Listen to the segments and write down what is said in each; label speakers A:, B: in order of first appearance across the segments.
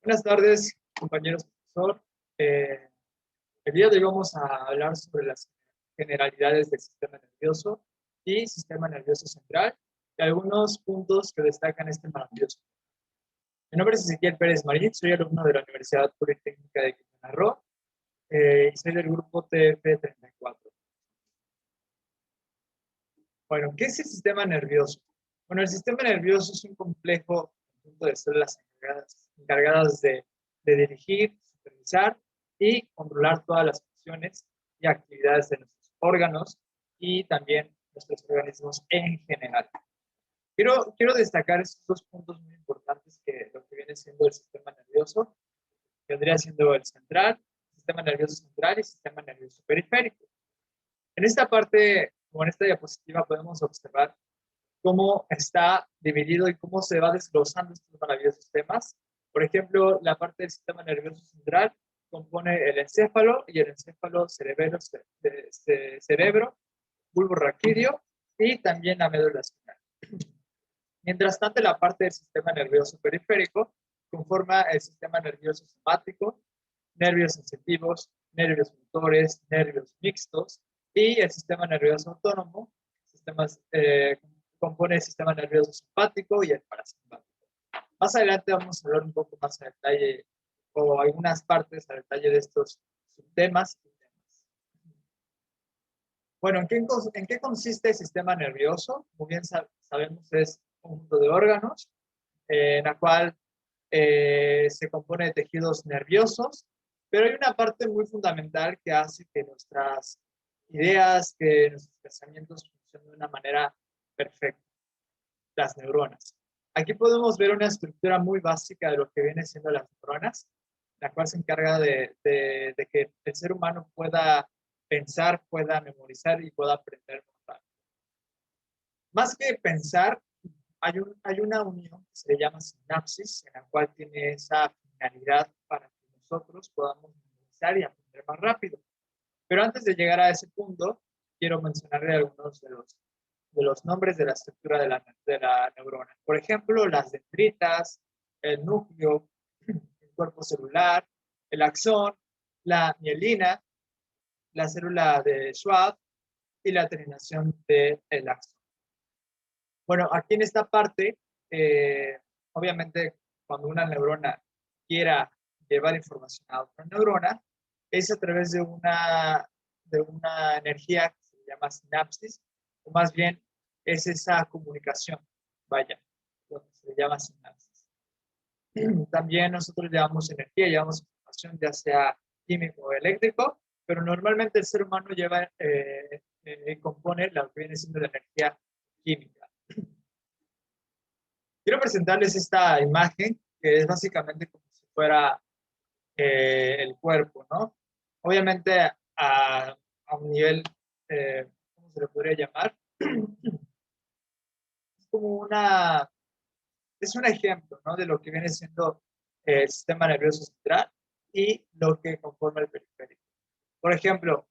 A: Buenas tardes, compañeros profesor. El día de hoy vamos a hablar sobre las generalidades del sistema nervioso y sistema nervioso central y algunos puntos que destacan este maravilloso. Mi nombre es Ezequiel Pérez Marín, soy alumno de la Universidad Politécnica de Quintana Roo y soy del grupo TF34. Bueno, ¿qué es el sistema nervioso? Bueno, el sistema nervioso es un complejo conjunto de células encargadas de dirigir, supervisar y controlar todas las funciones y actividades de nuestros órganos y también nuestros organismos en general. Quiero destacar estos dos puntos muy importantes que lo que viene siendo el sistema nervioso, vendría siendo el central, sistema nervioso central y sistema nervioso periférico. En esta parte, como en esta diapositiva, podemos observar cómo está dividido y cómo se va desglosando estos maravillosos temas. Por ejemplo, la parte del sistema nervioso central compone el encéfalo y el encéfalo cerebro, bulbo raquídeo y también la médula espinal. Mientras tanto, la parte del sistema nervioso periférico conforma el sistema nervioso somático, nervios sensitivos, nervios motores, nervios mixtos y el sistema nervioso autónomo, compone el sistema nervioso simpático y el parasimpático. Más adelante vamos a hablar un poco más a detalle o algunas partes a detalle de estos subtemas y temas. Bueno, ¿en qué consiste el sistema nervioso? Como bien sabemos, es un conjunto de órganos en la cual se compone de tejidos nerviosos, pero hay una parte muy fundamental que hace que nuestras ideas, que nuestros pensamientos funcionen de una manera perfecta, las neuronas. Aquí podemos ver una estructura muy básica de lo que viene siendo las neuronas, la cual se encarga de que el ser humano pueda pensar, pueda memorizar y pueda aprender muy rápido. Más que pensar, hay una unión que se llama sinapsis, en la cual tiene esa finalidad para que nosotros podamos memorizar y aprender más rápido. Pero antes de llegar a ese punto, quiero mencionarle algunos de los nombres de la estructura de la neurona. Por ejemplo, las dendritas, el núcleo, el cuerpo celular, el axón, la mielina, la célula de Schwab y la terminación del axón. Bueno, aquí en esta parte, obviamente, cuando una neurona quiera llevar información a otra neurona, es a través de una energía que se llama sinapsis, o más bien es esa comunicación, vaya, lo que se llama sinapsis. También nosotros llevamos energía, llevamos información, ya sea químico o eléctrico, pero normalmente el ser humano compone lo que viene siendo la energía química. Quiero presentarles esta imagen que es básicamente como si fuera el cuerpo, ¿no? Obviamente a un nivel, ¿cómo se le podría llamar? Es como es un ejemplo, ¿no? De lo que viene siendo el sistema nervioso central y lo que conforma el periférico. Por ejemplo,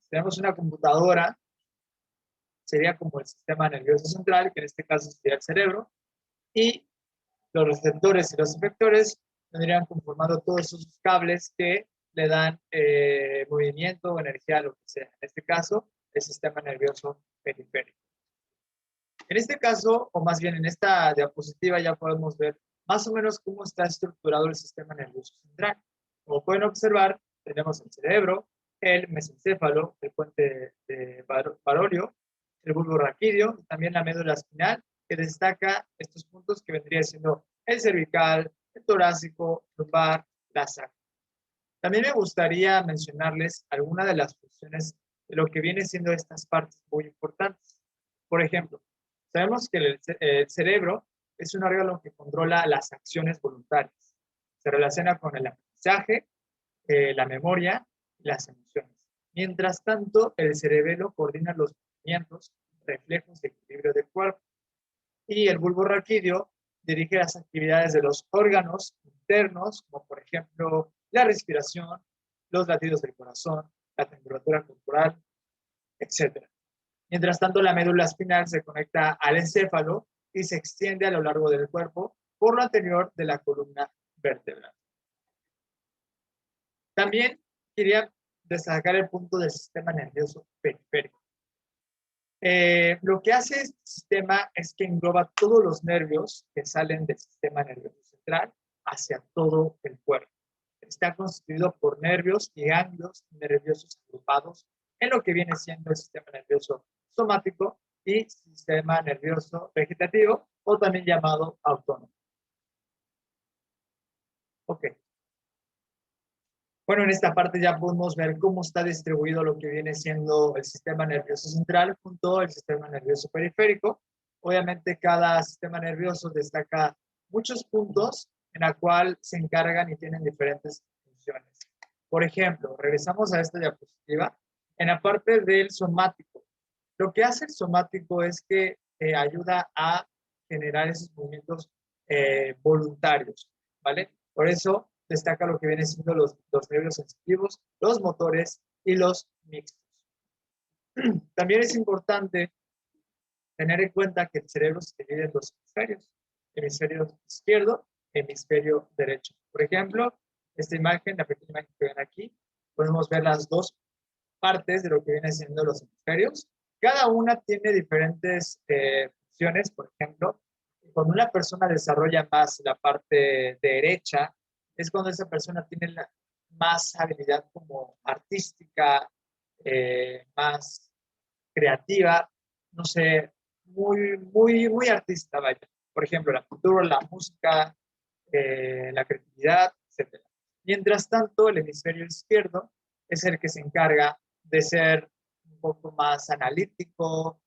A: si tenemos una computadora, sería como el sistema nervioso central, que en este caso sería el cerebro, y los receptores y los efectores vendrían conformando todos esos cables que le dan movimiento o energía a lo que sea. En este caso, el sistema nervioso periférico. En este caso, o más bien en esta diapositiva, ya podemos ver más o menos cómo está estructurado el sistema nervioso central. Como pueden observar, tenemos el cerebro, el mesencéfalo, el puente de Baroglio, el bulbo raquídeo, y también la médula espinal, que destaca estos puntos que vendría siendo el cervical, el torácico, lumbar, la sacra. También me gustaría mencionarles algunas de las funciones de lo que viene siendo estas partes muy importantes. Por ejemplo, sabemos que el cerebro es un órgano que controla las acciones voluntarias. Se relaciona con el aprendizaje, la memoria y las emociones. Mientras tanto, el cerebelo coordina los movimientos, reflejos y equilibrio del cuerpo. Y el bulbo raquídeo dirige las actividades de los órganos internos, como por ejemplo la respiración, los latidos del corazón, la temperatura corporal, etc. Mientras tanto, la médula espinal se conecta al encéfalo y se extiende a lo largo del cuerpo por lo anterior de la columna vertebral. También quería destacar el punto del sistema nervioso periférico. Lo que hace este sistema es que engloba todos los nervios que salen del sistema nervioso central hacia todo el cuerpo. Está constituido por nervios y ganglios nerviosos agrupados en lo que viene siendo el sistema nervioso somático y sistema nervioso vegetativo, o también llamado autónomo. Ok. Bueno, en esta parte ya podemos ver cómo está distribuido lo que viene siendo el sistema nervioso central junto al sistema nervioso periférico. Obviamente cada sistema nervioso destaca muchos puntos en la cual se encargan y tienen diferentes funciones. Por ejemplo, regresamos a esta diapositiva. En la parte del somático, lo que hace el somático es que ayuda a generar esos movimientos voluntarios, ¿vale? Por eso destaca lo que vienen siendo los nervios sensitivos, los motores y los mixtos. También es importante tener en cuenta que el cerebro se divide en dos hemisferios, hemisferio izquierdo, hemisferio derecho. Por ejemplo, esta imagen, la pequeña imagen que ven aquí, podemos ver las dos partes de lo que vienen siendo los hemisferios. Cada una tiene diferentes funciones. Por ejemplo, cuando una persona desarrolla más la parte derecha, es cuando esa persona tiene más habilidad como artística, más creativa, no sé, muy artista, vaya. Por ejemplo, la cultura, la música, la creatividad, etc. Mientras tanto, el hemisferio izquierdo es el que se encarga de ser un poco más analítico,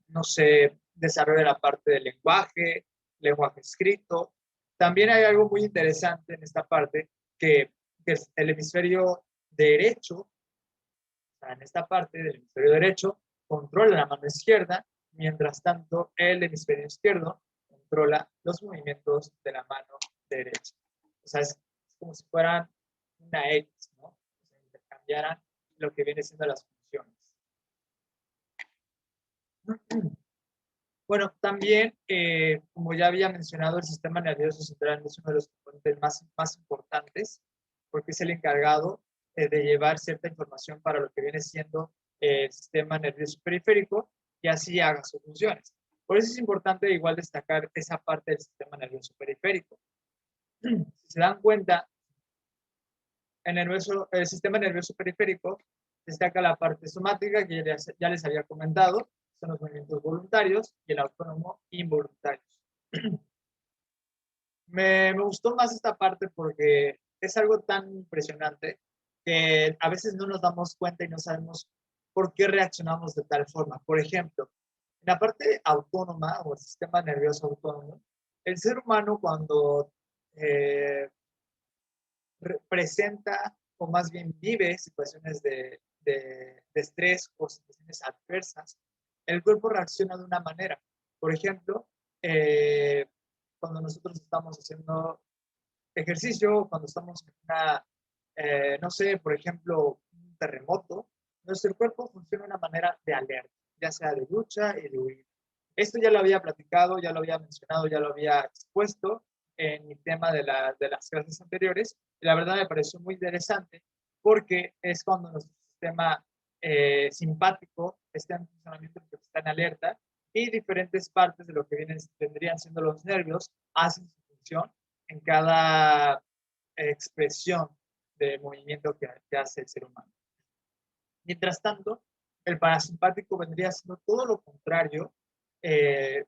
A: no sé, desarrolla la parte del lenguaje escrito. También hay algo muy interesante en esta parte, que el hemisferio derecho, en esta parte del hemisferio derecho, controla la mano izquierda, mientras tanto el hemisferio izquierdo controla los movimientos de la mano derecha. O sea, es como si fueran una X, ¿no? O sea, intercambiaran lo que viene siendo las funciones. Bueno, también, como ya había mencionado, el sistema nervioso central es uno de los componentes más importantes, porque es el encargado de llevar cierta información para lo que viene siendo el sistema nervioso periférico y así haga sus funciones. Por eso es importante igual destacar esa parte del sistema nervioso periférico. Si se dan cuenta, en el sistema nervioso periférico destaca la parte somática que ya les había comentado, son los movimientos voluntarios y el autónomo involuntarios. Me gustó más esta parte porque es algo tan impresionante que a veces no nos damos cuenta y no sabemos por qué reaccionamos de tal forma. Por ejemplo, en la parte autónoma o el sistema nervioso autónomo, el ser humano cuando presenta o más bien vive situaciones de estrés o situaciones adversas, el cuerpo reacciona de una manera. Por ejemplo, cuando nosotros estamos haciendo ejercicio, cuando estamos en una, no sé, por ejemplo, un terremoto, nuestro cuerpo funciona de una manera de alerta, ya sea de lucha y de huida. Esto ya lo había platicado, ya lo había mencionado, ya lo había expuesto en mi tema de las clases anteriores, y la verdad me pareció muy interesante porque es cuando nuestro sistema simpático está en funcionamiento, está en alerta, y diferentes partes de lo que vendrían siendo los nervios hacen su función en cada expresión de movimiento que hace el ser humano. Mientras tanto, el parasimpático vendría siendo todo lo contrario.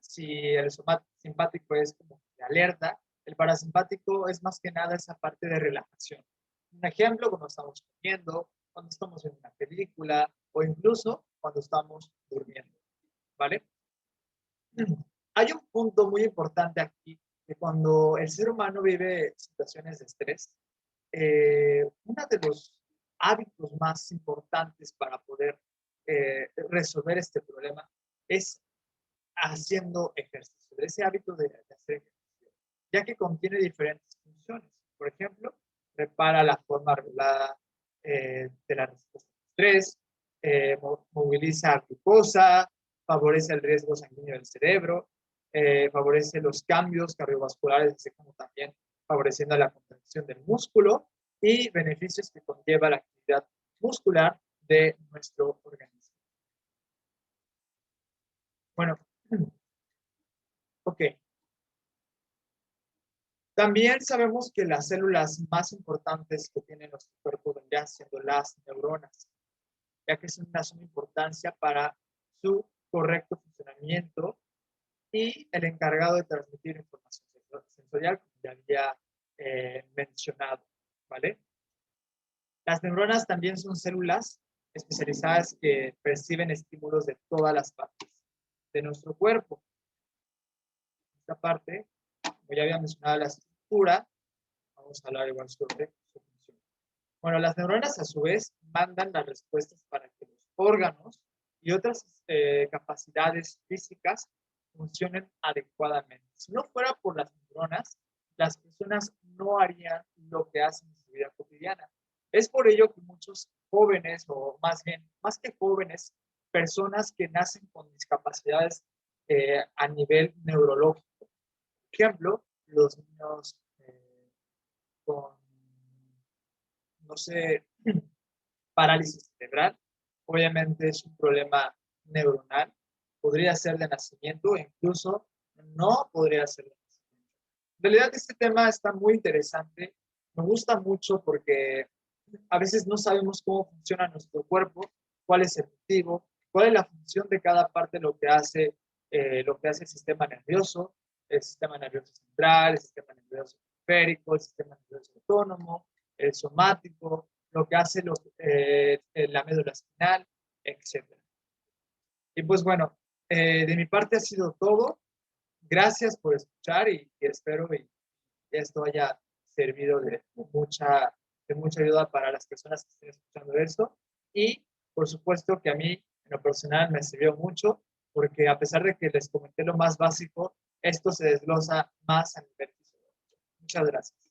A: Si el simpático es como de alerta, el parasimpático es más que nada esa parte de relajación. Un ejemplo, cuando estamos comiendo, cuando estamos en una película o incluso cuando estamos durmiendo, ¿vale? Hay un punto muy importante aquí, que cuando el ser humano vive situaciones de estrés, uno de los hábitos más importantes para poder resolver este problema es haciendo ejercicio, ese hábito de hacer ejercicio, ya que contiene diferentes funciones. Por ejemplo, repara la forma regulada de la respuesta al estrés, moviliza glucosa, favorece el riesgo sanguíneo del cerebro, favorece los cambios cardiovasculares, así como también favoreciendo la contracción del músculo y beneficios que conlleva la actividad muscular de nuestro organismo. Bueno, ok. También sabemos que las células más importantes que tiene nuestro cuerpo vendrían siendo las neuronas, ya que son una suma importancia para su correcto funcionamiento y el encargado de transmitir información sensorial, como ya había mencionado, ¿vale? Las neuronas también son células especializadas que perciben estímulos de todas las partes de nuestro cuerpo. Esta parte, como ya había mencionado la estructura, vamos a hablar igual sobre su función. Bueno, las neuronas a su vez mandan las respuestas para que los órganos y otras capacidades físicas funcionen adecuadamente. Si no fuera por las neuronas, las personas no harían lo que hacen en su vida cotidiana. Es por ello que muchos jóvenes, o más bien, más que jóvenes, personas que nacen con discapacidades a nivel neurológico. Por ejemplo, los niños con, no sé, parálisis cerebral, obviamente es un problema neuronal, podría ser de nacimiento o incluso no podría ser de nacimiento. En realidad este tema está muy interesante, me gusta mucho porque a veces no sabemos cómo funciona nuestro cuerpo, cuál es el motivo, cuál es la función de cada parte, lo que hace el sistema nervioso central, el sistema nervioso periférico, el sistema nervioso autónomo, el somático, lo que hace la médula espinal, etc. Y pues bueno, de mi parte ha sido todo. Gracias por escuchar y espero que esto haya servido de mucha ayuda para las personas que estén escuchando esto. Y por supuesto que a mí, en lo personal, me sirvió mucho porque a pesar de que les comenté lo más básico, esto se desglosa más a nivel fisiológico. Muchas gracias.